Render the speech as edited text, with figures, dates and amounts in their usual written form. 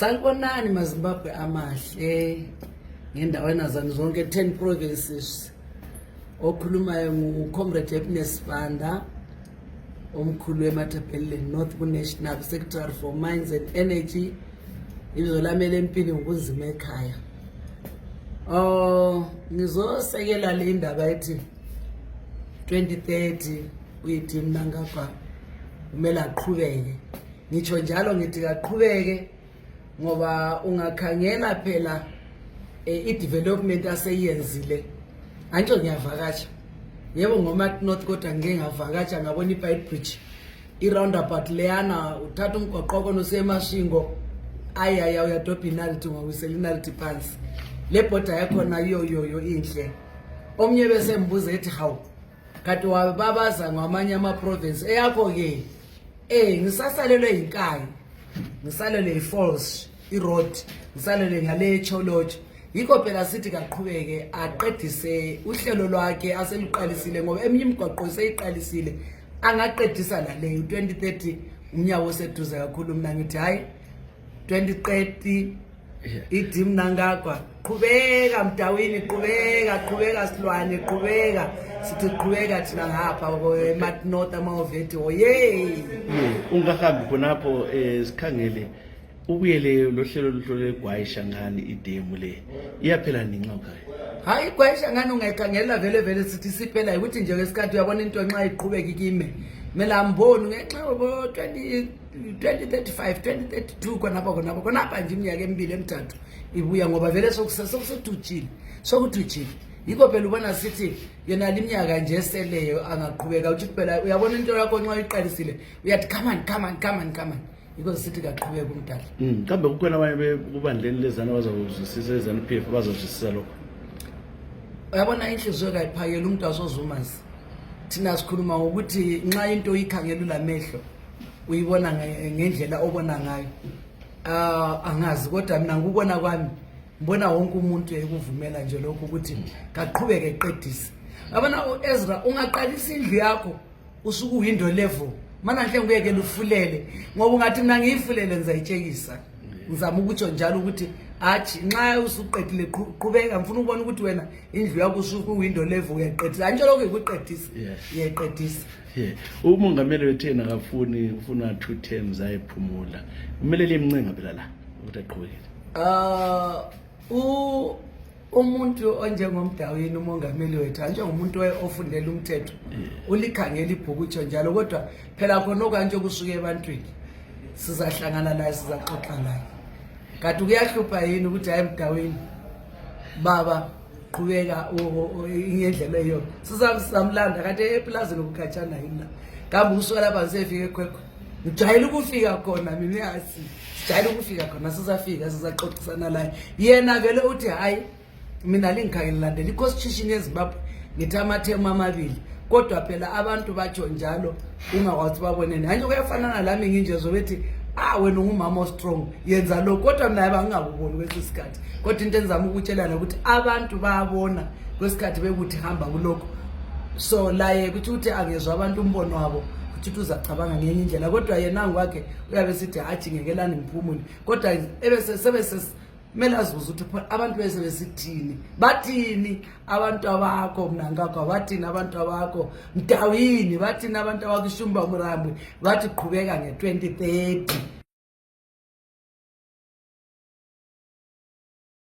Sanibonani maZimbabwe amahle ngendaweni zani zonke 10 provinces. Okhulumayo nguComrade Happiness Banda, omkhulu weMatabele North National Secretary for Mines and Energy. Ibizo lami lempini ngokunzima ekhaya. Ngizosekela le ndaba ethi 2030 uyithi mina ngapha kumele aqhubeke. Ngitsho njalo ngithi aqhubeke ngoba ungakhangela phela i-development aseyenzile. Antsho ngiyavakatsha. Yebo ngoma North kodwa ngeke ngavakatsha ngabona i-Pied Bridge. I-roundabout leyana uthatha umgoqoko nosemashingo ayaya uyadobha inaliti ngokusela inaliti phansi. Le border yakhona yo inhle. Omnye bese mbuza ethi hawu kanti wababaza ngamanye ama-province eyakho ke ngisasalelwe inkayi, ngisalelwe i-falls, i-road, ngisalelwe ngale echoloji. Yikho phela sithi kaqhubeke aqedise uhlelo lwakhe aseliqalisile ngoba eminye imigwaqo seyiqalisile angaqedisa la leyo 2030 umnyawo oseduze kakhulu. Mina ngithi hayi 2030 ithi mina ngakwa qhubeka Mdawini, qhubeka Silwane, qhubeka sithi qhubeka thina ngapha eMat North amaovethi oye ungahambi khonapho sikhangele ubuyele lo hlelo legwayisha ngani idemu le iyaphela ninqoka. Hayi igwayisha ngani ungayikhangela vele sithi siphela ukuthi nje ngesikhathi uyabona into nxa iqhubeka ikime mela mboni ngenxa obo 2035 2032 konapha nje iminyaka emibili emithathu ibuya ngoba vele sokusethujile. Yikho phela ubona sithi yena liminyaka nje eseleyo angaqhubeka uthi phela uyabona into yakho nxa uyiqalisile uyathi come on. Yikho sithi kaqhubeka umdala. Kambe kukhona abanye kubandleni lezana bazawuzwisisa lezana PF bazawuzwisisa lokho. Uyabona inhliziyo kayiphakela umuntu asozumazi. Thina sikhuluma ukuthi nxa into uyikhangela ulamehlo uyibona ngendlela obona ngayo. Angazi kodwa mina ngubona kwami ngibona wonke umuntu ekuvumela nje lokho ukuthi kaqhubeke eqedise. Yabona uEzra ungaqalisa indlu yakho usuku window level mana nhle ngiyeke lufulele ngoba ungathi mina ngiyifulele ngizayitshekisa. Ngizama ukutsho njalo ukuthi athi nxa usuqedile qhubeka ngifuna ukubona ukuthi wena indlu yakho usuku window level uyaqedisa. Antsho lokho ikuqedisa iyayiqedisa. Umongameli wethena akafuni ufuna 2 terms ayiphumula. Kumele limncenga phela la ukuthi aqhubeke. Umuntu onjengomDawini umongameli wethu njengomuntu ofundela umthetho ulikhangela ibhuku utsho njalo kodwa phela khona okanje kusuke ebantwini sizahlangana naye sizaxoxa naye. Kanti kuyahlupha yini ukuthi hayi Mdawini baba qhubeka ngendlela eyo sizamlanda kanti eplazini ukukhatshana yini kambe usuka lapha sefika ekhwekho ngijayele ukufika khona mina yasi sijayele ukufika khona sizafika sizaxoxisana la yena vele uthi hayi mina lingikhangelandela iconstitution yeZimbabwe ngithi amathemu amabili kodwa phela abantu batsho njalo ungakwazi babonene. Hanje kuyafanana lami nginje zobethi wena ungumama strong yenza lokho kodwa mina bangakuboni kwesikhathi kodwa into enzama ukutshelana ukuthi abantu bayabona kwesikhathi bekuthi hamba kulokho so laye ukuthi angezwe abantu umbono wabo ukuthi uzacabanga ngenye indlela kodwa yena ngwakhe uyabe sithi hathi ngekelani ngiphumule kodwa ebese mele azibuza ukuthi abantu bese besithini bathini abantu abakho mina ngakho bathini abantu abakho Mdawini bathini abantu abakho Shumba Murambwe bathi qhubeka nge 2030